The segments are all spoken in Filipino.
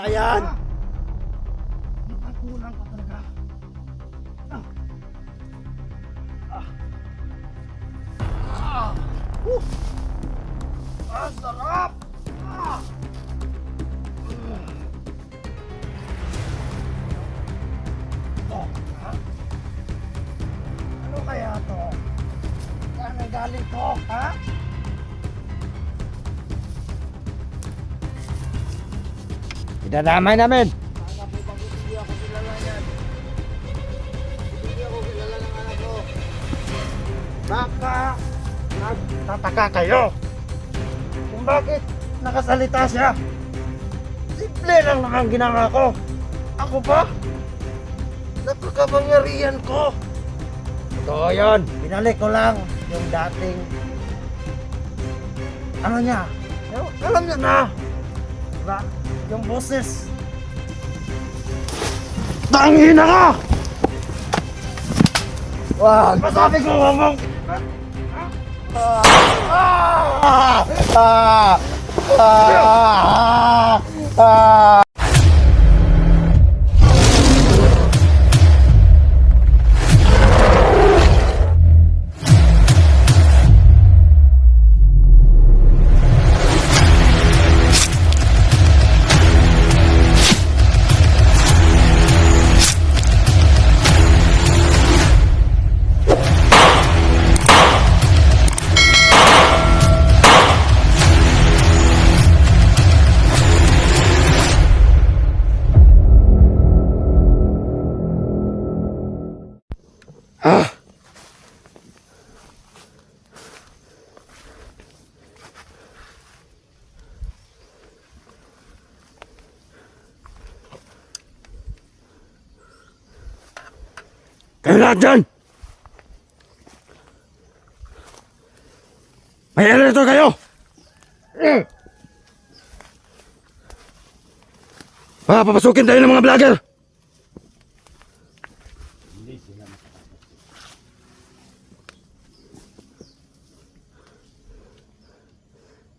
Ayan! Nakakulang ka talaga. Sarap! Ano kaya to? Saan ang galing to, ha? Idadamay namin! Sana po pag hindi ako kilala yan. Hindi ako kilala ng anak ko. Baka nagtataka kayo kung bakit nakasalita siya. Simple lang naman ginawa ko. Ako ba? Napakapangyarihan ko. Totoo yun! Binalik ko lang yung dating ano niya. Alam niya na. Diba? Yung boses. Tangina ka! Wag! Masabi ko ngomong. Ah! Kayo lahat dyan! May alerto kayo! Papapasukin tayo ng mga vlogger!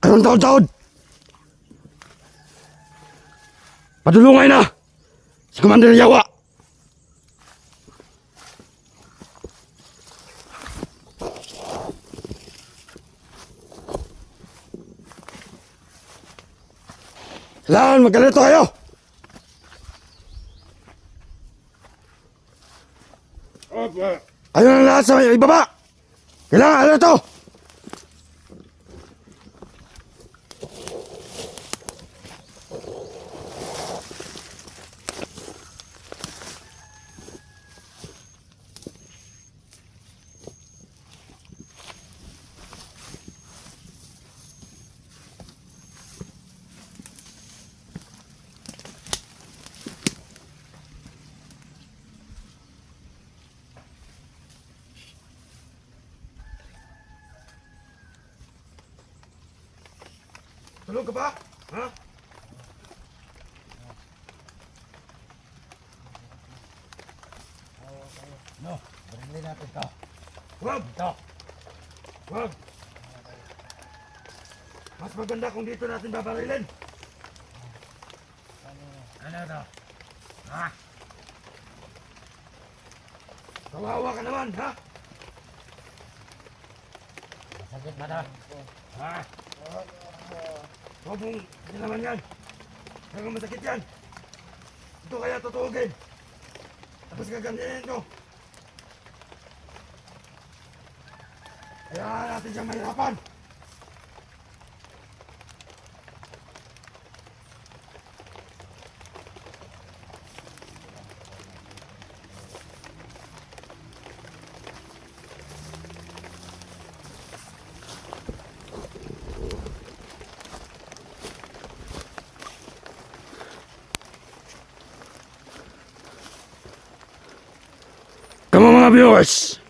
Anong taon-taon? Padulungay na! Si Commander Yawa! Kailangan magkalito kayo! Kayo ng lahat sa ibaba! Kailangan alerto! Tulog ka ba? Ha? No, barilin natin ito. Huwag! Ito. Huwag! Mas maganda kung dito natin babarilin. Ano ito? Ha? Kawawa ka naman, ha? Sakit ba na? Ha? Huwag mong nilaman yan. Hanggang masakit yan. Ito kaya tutuugin. Tapos gaganyanin ito. Kaya natin siyang mahirapan. Kamu mga viewers,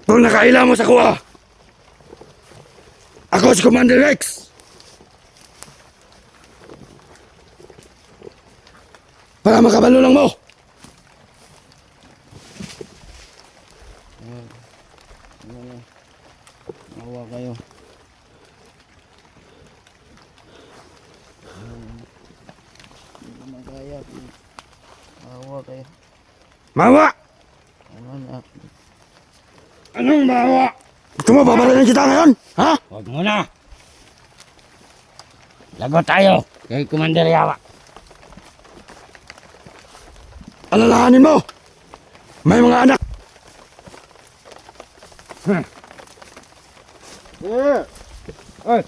kung nakaila mo sa kuha, ako si Commander Rex. Para makabalo lang mo. Mawa kayo. Mawa! Ano na? Anong mawa? Gusto mo babarilin kita ngayon? Ha? Huwag muna. Lagot tayo kay Commander Yawa. Alalahanin mo! May mga anak! Oy!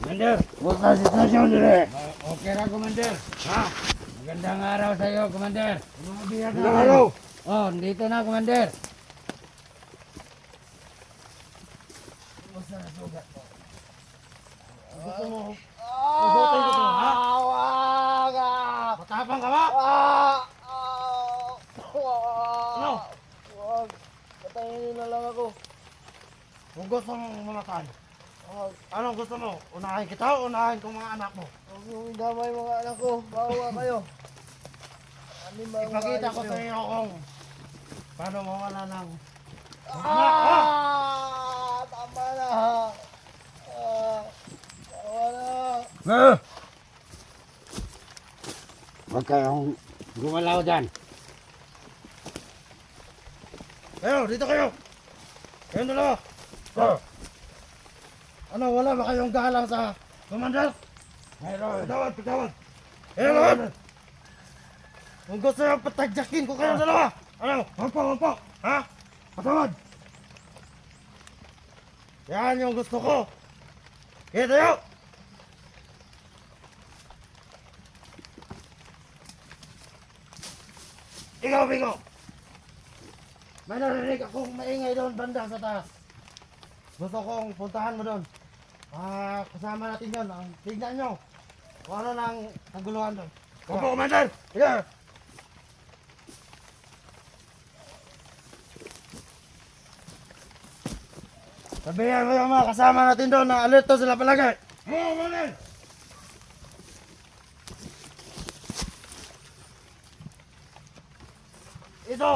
Commander. Buka sitwasyon dire. Okay ra, Commander. Ha? Magandang araw sa iyo, Commander. Mga biyag na Magandang araw. Oh, dito na, Commander. Gusto mo? Ugutin ko to, ha? Wag! Matapang ka ba? Ano? Wag! Patayin niyo na lang ako. Kung gusto mong mamatay, Wag! anong gusto mo? Unahin kita o unahin ko mga anak mo? Huwag niyong damay mga anak ko. Bawa kayo. Ano ba ang Ipakita mga ko ayos sa niyo? iyo kung paano mawala ng... Tama na! Tama na! Huwag kayong gumalaw dyan. Kayo, dito kayo! Kayong dalawa! Ano, wala ba kayong galang sa Commander? Mayroon. Patawad, patawad! Ayun! Kung gusto nyo patagyakin ko kayong dalawa! Ano? Wag po! Ha? Patawad! Yan yung gusto ko! Kaya tayo! Ikaw, Bingo! May narinig akong maingay doon banda sa taas. Gusto kong puntahan mo doon. Kasama natin yun. Tignan nyo kung ano nang kaguluhan doon. Opo, Commander! Sige! Sabihan mo yung mga kasama natin doon na alerto sila palagi. Oo, Commander! Ito!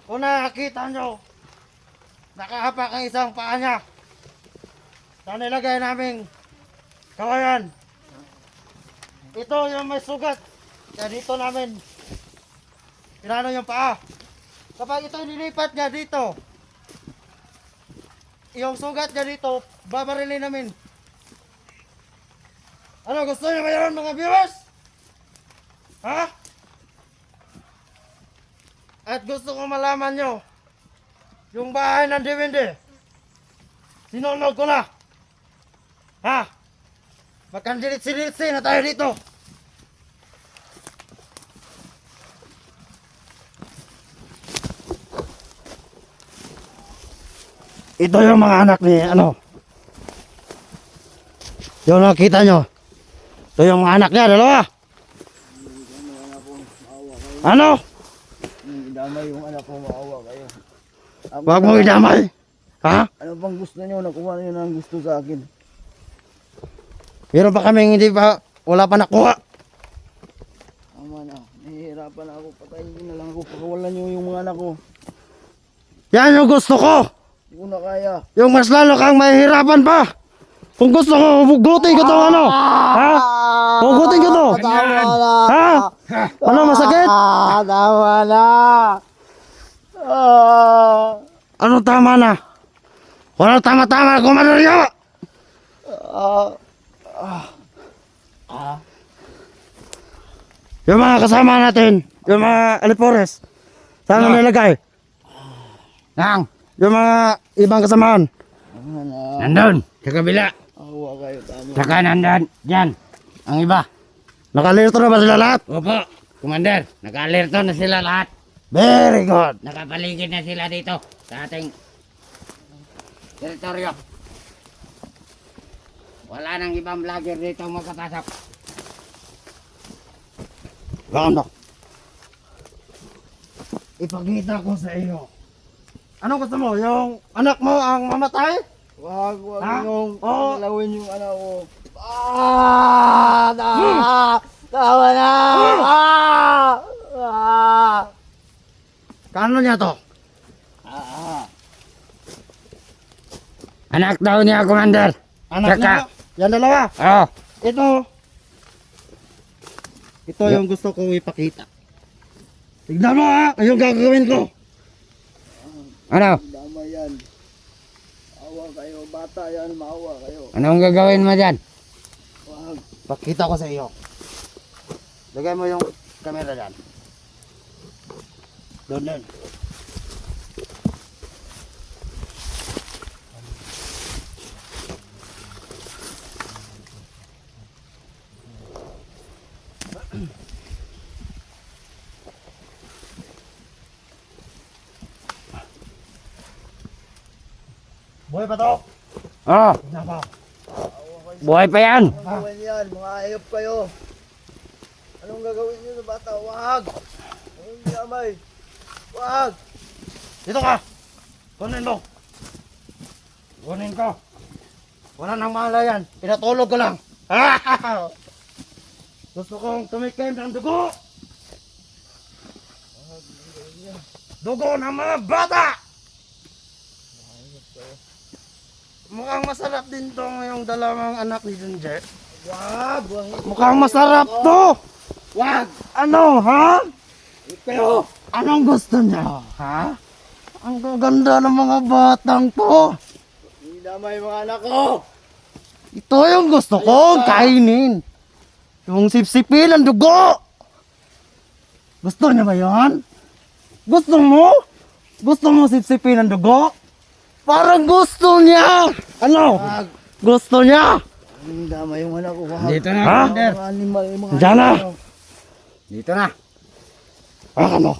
Kung nakakita nyo, nakahapak ang isang paa niya. Saan nilagay naming kawayan? Ito yung may sugat. Kaya dito namin pinano yung paa. Kapag ito nilipat niya dito, yung sugat niya dito, babarilin namin. Ano, gusto niyo ba yun mga viewers? Ha? At gusto ko malaman nyo, yung bahay ng Diwindi, sinunog ko na. Ha? Magkandilit-silitsi na tayo dito. Ito yung mga anak ni ano. Yung nakita nyo. Ito yung mga anak niya, dalawa. Ano? Idamay yung anak ko, maawa kayo. Huwag mo idamay. Ha? Ano bang gusto niyo? Nakuha niyo na ang gusto sa akin. Meron pa kaming hindi pa, wala pa nakuha. Tama na. Nahihirapan ako. Patayin niyo na lang ako. Pakawalan niyo yung mga anak ko. Yan yung gusto ko. Hindi ko na kaya. Yung mas lalo kang mahihirapan pa. Kung gusto ko, hugutin ko to ano. Ha? Hugutin ko to. Tama na. Ha? Ano, masakit? Tama na. Ano tama na? Walang tama-tama, Commander Yawa. Yung mga kasama natin, yung mga alipores, saan na nilagay? Nang, Yung mga ibang kasamahan. Tama na. nandun, sa kabila. Awa kayo. Tama. Saka nandun, dyan, ang iba. Nakalirto na ba sila lahat? Opo, Commander, naka-alerto na sila lahat. Very good. Nakapaligid na sila dito sa ating teritoryo. Wala nang ibang vlogger dito magkapasok. Ganda. Ipakita ko sa iyo. Ano gusto mo? Yung anak mo ang mamatay? Wag Ha? niyong Oo. galawin yung anak ko. Tama na. Kano niya to? Anak daw niya, Commander. Anak Saka. niya? Yan dalawa. Oh, Ito. Ito yung gusto kong ipakita. Tignan mo ha, yung gagawin ko. Ano? Dama yan. Awa kayo, bata yan, maawa kayo. Anong gagawin mo dyan? Wag. Pakita ko sa iyo. Lagay mo yung camera dyan. Doon din. Buhay pa to? Oh, Tignan mo. buhay pa yan. Anong gawin yan? Mga ayop kayo. Anong gagawin niyo sa bata? Wag! Anong damay? Wag! Dito ka. Kunin mo. Kunin ko. Wala nang mahala yan. Pinatulog ko lang. Gusto kong tumikim ng dugo. Dugo ng mga bata. Mukhang masarap din tong yung dalawang anak ni Junjer. Wag! Mukhang masarap to. Wag! Ano, ha? Pero, Anong gusto niya, ha? Ang ganda ng mga batang to. hindi damay mga anak ko. Ito yung gusto kong kainin. Yung sipsipin ng dugo. Gusto niya ba yan? Gusto mo? Gusto mo sipsipin ng dugo? Parang gusto niya. Ano? Wag! Gusto niya. Hindi damay yung anak ko. Wag! Dito na, Ha? Commander. Mga animal, yung mga Diyan na. ano. Dito na. Ano?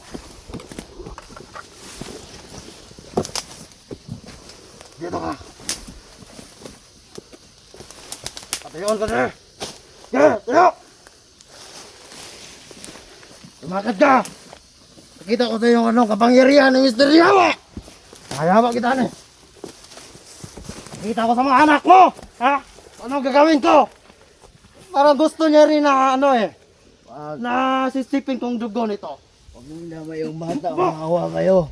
Dito ka. Patayon ka na. Tayo! Tumakat ka. Nakita ko sa yung ano, kapangyarihan ng Mr. Yawa. Kaya ba kita na? Nakita ko sa mga anak mo. Ha? Anong gagawin ko? Parang gusto niya rin na ano eh. Wag! Na sisipin kong dugo nito. Huwag mong damay yung bata. Maawa kayo.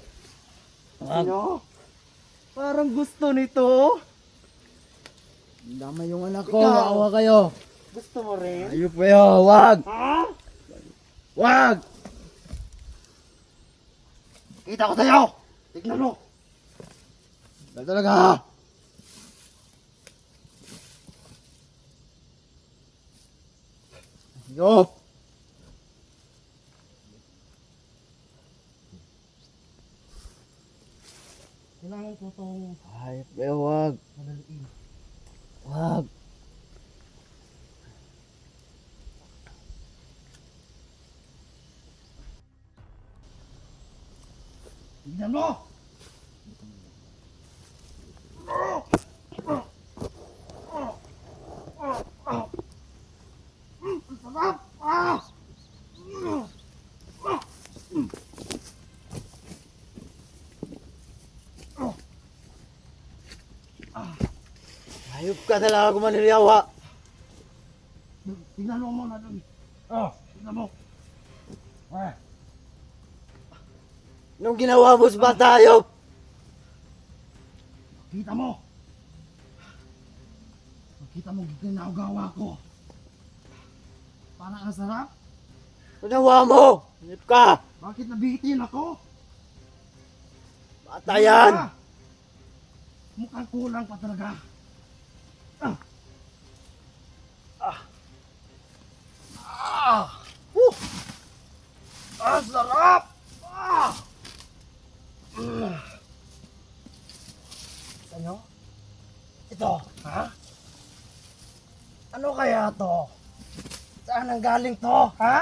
Wag! Ano? Parang gusto nito. Hindi damay yung anak ko. Ikaw. Maawa kayo. Gusto mo rin? Ayop kayo. Wag! Ha? Wag! Kita ko sa'yo. Tignan mo. Wag talaga. Ayop! Kailangan ko itong Ayop kayo. Wag! madaliin. Wag! Tignan mo. Sarap. Ayop ka talaga kumanilyawa. Tignan mo muna dun. Oh, tignan mo. Anong ginawa mo sa bata, ayop? Kita mo. Kita mo ginagawa ko. Parang ang sarap. Anong ginawa mo? Ayop ka! Bakit nabitin ako? Bata yan! Mukhang kulang pa talaga. Ang sarap! Ano? Ito, ha? Ano kaya to? Saan ang galing to, ha?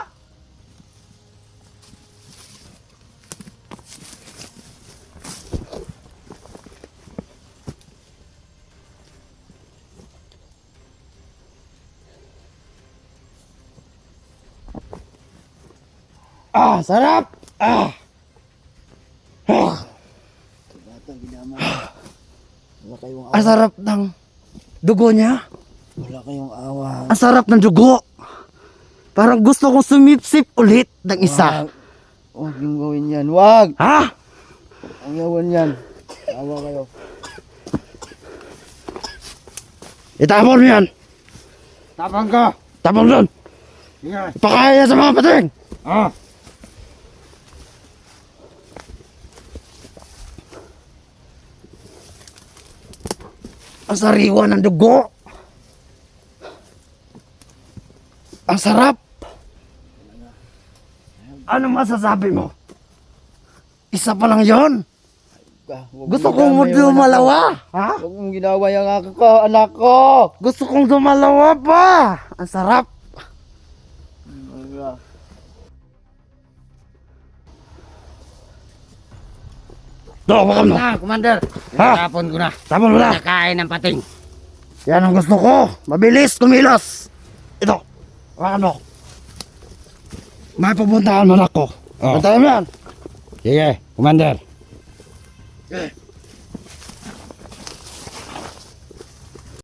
Sarap! Bata, ginama. Wala kayong awa. Ang sarap ng dugo niya. Wala kayong awa. Ang sarap ng dugo. Parang gusto kong sumipsip ulit ng isa. Wag yung gawin yan. Wag! Ha? Ang gawin yan. Awa kayo. Itapon mo yan. Tapang ko. Tapon doon. Sige. Pakain yan sa mga pating. Oh. Ang sariwa ng dugo. Ang sarap. Ano masasabi mo? Isa pa lang yon. Gusto kong dumalawa. Ha? Huwag mong ginawa yung anak ko. Gusto kong dumalawa pa. Ang sarap. Do, wakam no. Commander. Ha? Tapon ko na. Tapon mo na. Nakain ng pating. Yan ang gusto ko. Mabilis, kumilos. Ito. Wakam no. May pupuntahan mo na ako. Oh. Bantayan mo yan. Sige, Commander. Okay.